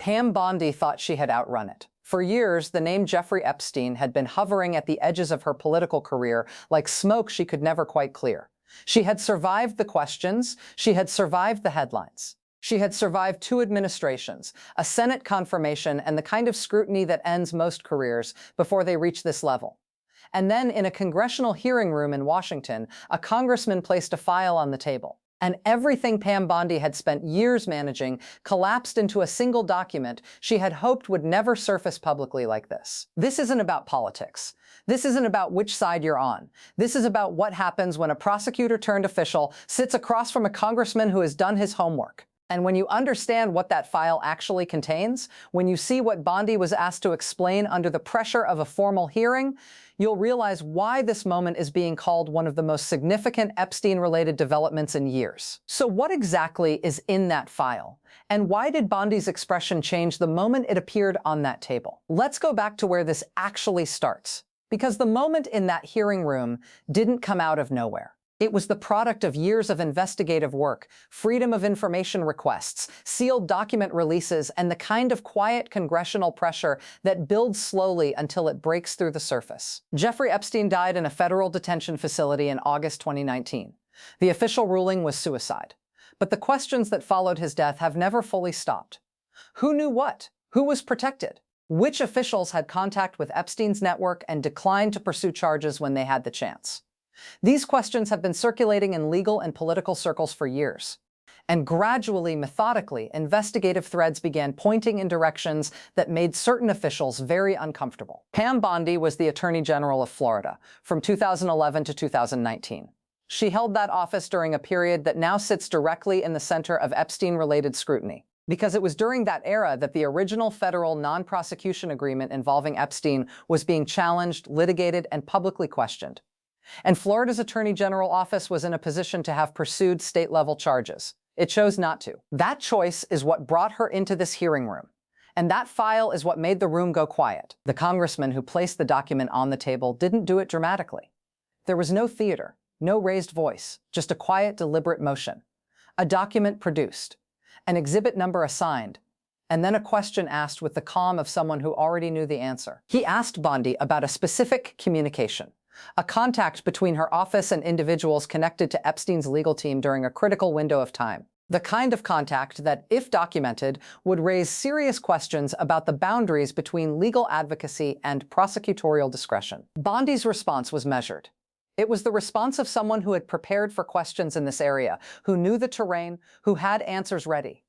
Pam Bondi thought she had outrun it. For years, the name Jeffrey Epstein had been hovering at the edges of her political career like smoke she could never quite clear. She had survived the questions, she had survived the headlines. She had survived 2 administrations, a Senate confirmation, and the kind of scrutiny that ends most careers before they reach this level. And then, in a congressional hearing room in Washington, a congressman placed a file on the table. And everything Pam Bondi had spent years managing collapsed into a single document she had hoped would never surface publicly like this. This isn't about politics. This isn't about which side you're on. This is about what happens when a prosecutor-turned-official sits across from a congressman who has done his homework. And when you understand what that file actually contains, when you see what Bondi was asked to explain under the pressure of a formal hearing, you'll realize why this moment is being called one of the most significant Epstein-related developments in years. So what exactly is in that file? And why did Bondi's expression change the moment it appeared on that table? Let's go back to where this actually starts. Because the moment in that hearing room didn't come out of nowhere. It was the product of years of investigative work, freedom of information requests, sealed document releases, and the kind of quiet congressional pressure that builds slowly until it breaks through the surface. Jeffrey Epstein died in a federal detention facility in August 2019. The official ruling was suicide. But the questions that followed his death have never fully stopped. Who knew what? Who was protected? Which officials had contact with Epstein's network and declined to pursue charges when they had the chance? These questions have been circulating in legal and political circles for years. And gradually, methodically, investigative threads began pointing in directions that made certain officials very uncomfortable. Pam Bondi was the Attorney General of Florida from 2011 to 2019. She held that office during a period that now sits directly in the center of Epstein-related scrutiny. Because it was during that era that the original federal non-prosecution agreement involving Epstein was being challenged, litigated, and publicly questioned. And Florida's Attorney General office was in a position to have pursued state-level charges. It chose not to. That choice is what brought her into this hearing room. And that file is what made the room go quiet. The congressman who placed the document on the table didn't do it dramatically. There was no theater, no raised voice, just a quiet, deliberate motion. A document produced, an exhibit number assigned, and then a question asked with the calm of someone who already knew the answer. He asked Bondi about a specific communication. A contact between her office and individuals connected to Epstein's legal team during a critical window of time. The kind of contact that, if documented, would raise serious questions about the boundaries between legal advocacy and prosecutorial discretion. Bondi's response was measured. It was the response of someone who had prepared for questions in this area, who knew the terrain, who had answers ready.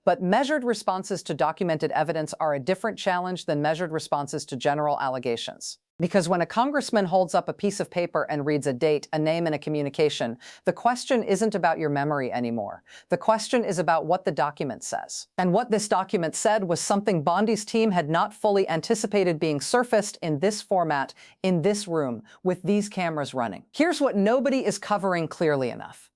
But measured responses to documented evidence are a different challenge than measured responses to general allegations. Because when a congressman holds up a piece of paper and reads a date, a name, and a communication, the question isn't about your memory anymore. The question is about what the document says. And what this document said was something Bondi's team had not fully anticipated being surfaced in this format, in this room, with these cameras running. Here's what nobody is covering clearly enough.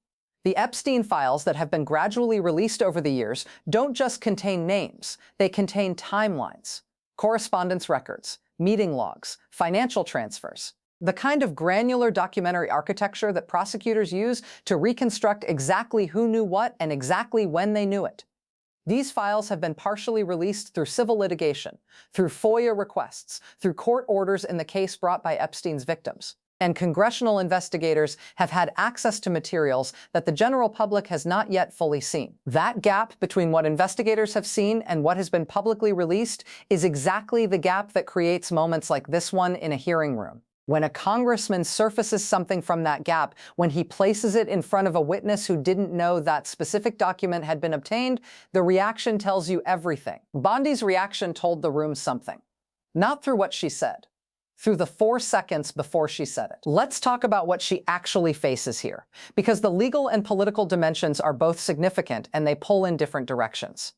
The Epstein files that have been gradually released over the years don't just contain names, they contain timelines, correspondence records, meeting logs, financial transfers, the kind of granular documentary architecture that prosecutors use to reconstruct exactly who knew what and exactly when they knew it. These files have been partially released through civil litigation, through FOIA requests, through court orders in the case brought by Epstein's victims. And congressional investigators have had access to materials that the general public has not yet fully seen. That gap between what investigators have seen and what has been publicly released is exactly the gap that creates moments like this one in a hearing room. When a congressman surfaces something from that gap, when he places it in front of a witness who didn't know that specific document had been obtained, the reaction tells you everything. Bondi's reaction told the room something. Not through what she said. Through the 4 seconds before she said it. Let's talk about what she actually faces here, because the legal and political dimensions are both significant and they pull in different directions.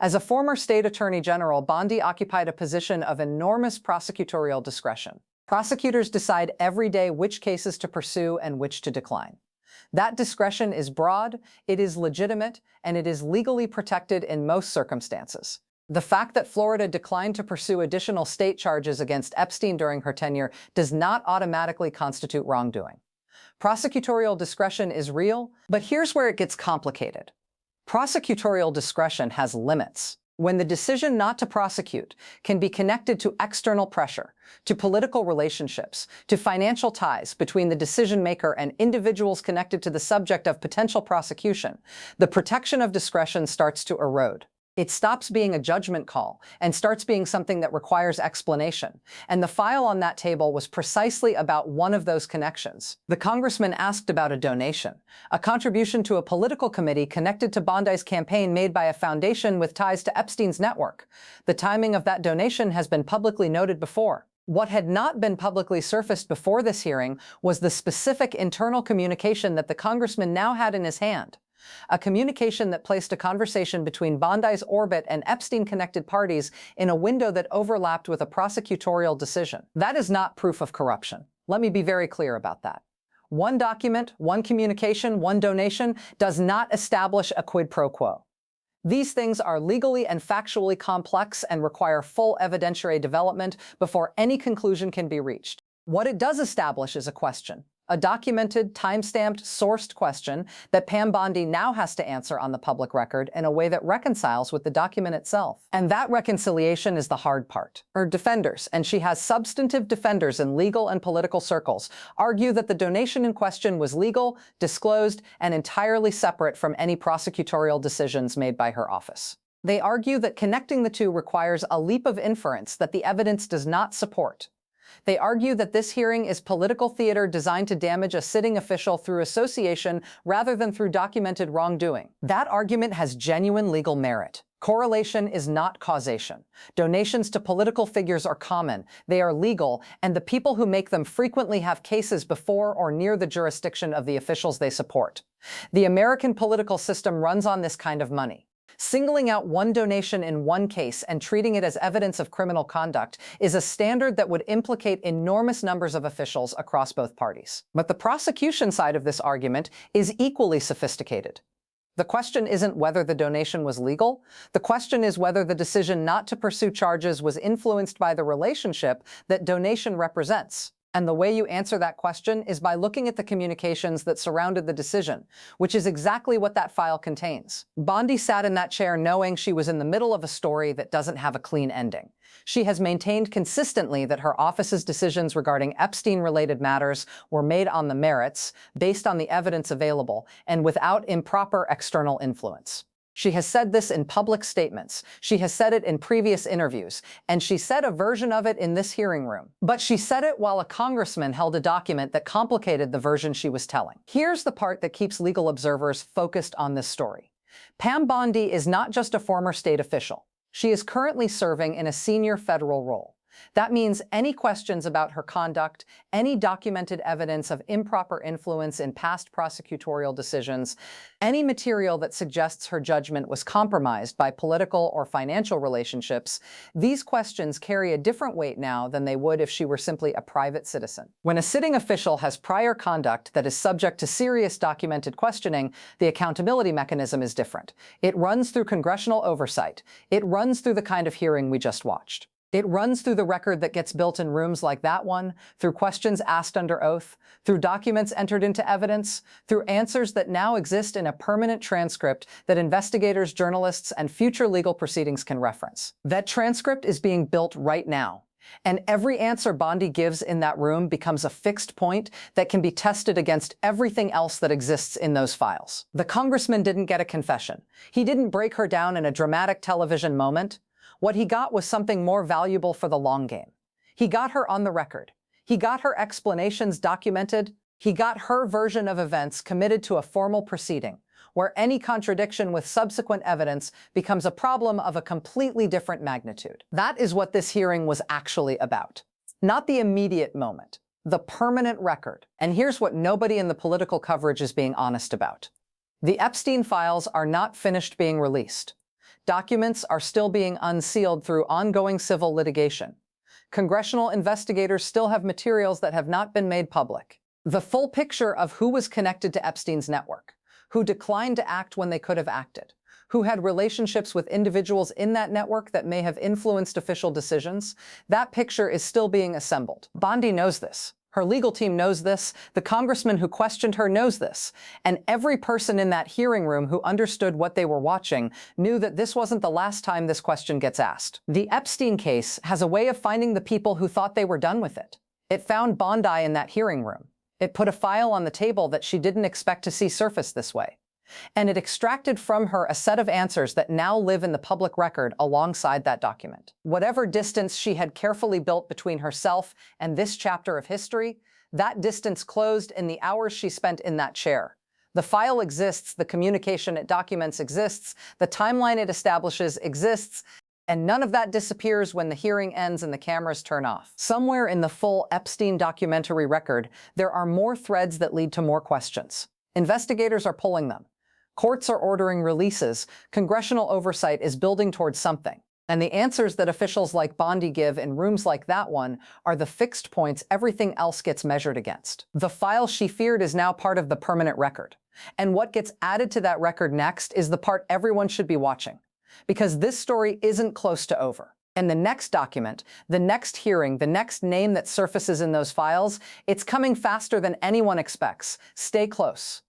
As a former state attorney general, Bondi occupied a position of enormous prosecutorial discretion. Prosecutors decide every day which cases to pursue and which to decline. That discretion is broad, it is legitimate, and it is legally protected in most circumstances. The fact that Florida declined to pursue additional state charges against Epstein during her tenure does not automatically constitute wrongdoing. Prosecutorial discretion is real, but here's where it gets complicated. Prosecutorial discretion has limits. When the decision not to prosecute can be connected to external pressure, to political relationships, to financial ties between the decision maker and individuals connected to the subject of potential prosecution, the protection of discretion starts to erode. It stops being a judgment call and starts being something that requires explanation. And the file on that table was precisely about one of those connections. The congressman asked about a donation, a contribution to a political committee connected to Bondi's campaign made by a foundation with ties to Epstein's network. The timing of that donation has been publicly noted before. What had not been publicly surfaced before this hearing was the specific internal communication that the congressman now had in his hand. A communication that placed a conversation between Bondi's orbit and Epstein-connected parties in a window that overlapped with a prosecutorial decision. That is not proof of corruption. Let me be very clear about that. One document, one communication, one donation does not establish a quid pro quo. These things are legally and factually complex and require full evidentiary development before any conclusion can be reached. What it does establish is a question. A documented, time-stamped, sourced question that Pam Bondi now has to answer on the public record in a way that reconciles with the document itself. And that reconciliation is the hard part. Her defenders, and she has substantive defenders in legal and political circles, argue that the donation in question was legal, disclosed, and entirely separate from any prosecutorial decisions made by her office. They argue that connecting the two requires a leap of inference that the evidence does not support. They argue that this hearing is political theater designed to damage a sitting official through association rather than through documented wrongdoing. That argument has genuine legal merit. Correlation is not causation. Donations to political figures are common, they are legal, and the people who make them frequently have cases before or near the jurisdiction of the officials they support. The American political system runs on this kind of money. Singling out one donation in one case and treating it as evidence of criminal conduct is a standard that would implicate enormous numbers of officials across both parties. But the prosecution side of this argument is equally sophisticated. The question isn't whether the donation was legal. The question is whether the decision not to pursue charges was influenced by the relationship that donation represents. And the way you answer that question is by looking at the communications that surrounded the decision, which is exactly what that file contains. Bondi sat in that chair knowing she was in the middle of a story that doesn't have a clean ending. She has maintained consistently that her office's decisions regarding Epstein-related matters were made on the merits, based on the evidence available, and without improper external influence. She has said this in public statements, she has said it in previous interviews, and she said a version of it in this hearing room. But she said it while a congressman held a document that complicated the version she was telling. Here's the part that keeps legal observers focused on this story. Pam Bondi is not just a former state official. She is currently serving in a senior federal role. That means any questions about her conduct, any documented evidence of improper influence in past prosecutorial decisions, any material that suggests her judgment was compromised by political or financial relationships, these questions carry a different weight now than they would if she were simply a private citizen. When a sitting official has prior conduct that is subject to serious documented questioning, the accountability mechanism is different. It runs through congressional oversight. It runs through the kind of hearing we just watched. It runs through the record that gets built in rooms like that one, through questions asked under oath, through documents entered into evidence, through answers that now exist in a permanent transcript that investigators, journalists, and future legal proceedings can reference. That transcript is being built right now. And every answer Bondi gives in that room becomes a fixed point that can be tested against everything else that exists in those files. The congressman didn't get a confession. He didn't break her down in a dramatic television moment. What he got was something more valuable for the long game. He got her on the record. He got her explanations documented. He got her version of events committed to a formal proceeding, where any contradiction with subsequent evidence becomes a problem of a completely different magnitude. That is what this hearing was actually about. Not the immediate moment, the permanent record. And here's what nobody in the political coverage is being honest about. The Epstein files are not finished being released. Documents are still being unsealed through ongoing civil litigation. Congressional investigators still have materials that have not been made public. The full picture of who was connected to Epstein's network, who declined to act when they could have acted, who had relationships with individuals in that network that may have influenced official decisions, that picture is still being assembled. Bondi knows this. Her legal team knows this, the congressman who questioned her knows this, and every person in that hearing room who understood what they were watching knew that this wasn't the last time this question gets asked. The Epstein case has a way of finding the people who thought they were done with it. It found Bondi in that hearing room. It put a file on the table that she didn't expect to see surface this way. And it extracted from her a set of answers that now live in the public record alongside that document. Whatever distance she had carefully built between herself and this chapter of history, that distance closed in the hours she spent in that chair. The file exists, the communication it documents exists, the timeline it establishes exists, and none of that disappears when the hearing ends and the cameras turn off. Somewhere in the full Epstein documentary record, there are more threads that lead to more questions. Investigators are pulling them. Courts are ordering releases. Congressional oversight is building towards something. And the answers that officials like Bondi give in rooms like that one are the fixed points everything else gets measured against. The file she feared is now part of the permanent record. And what gets added to that record next is the part everyone should be watching. Because this story isn't close to over. And the next document, the next hearing, the next name that surfaces in those files, it's coming faster than anyone expects. Stay close.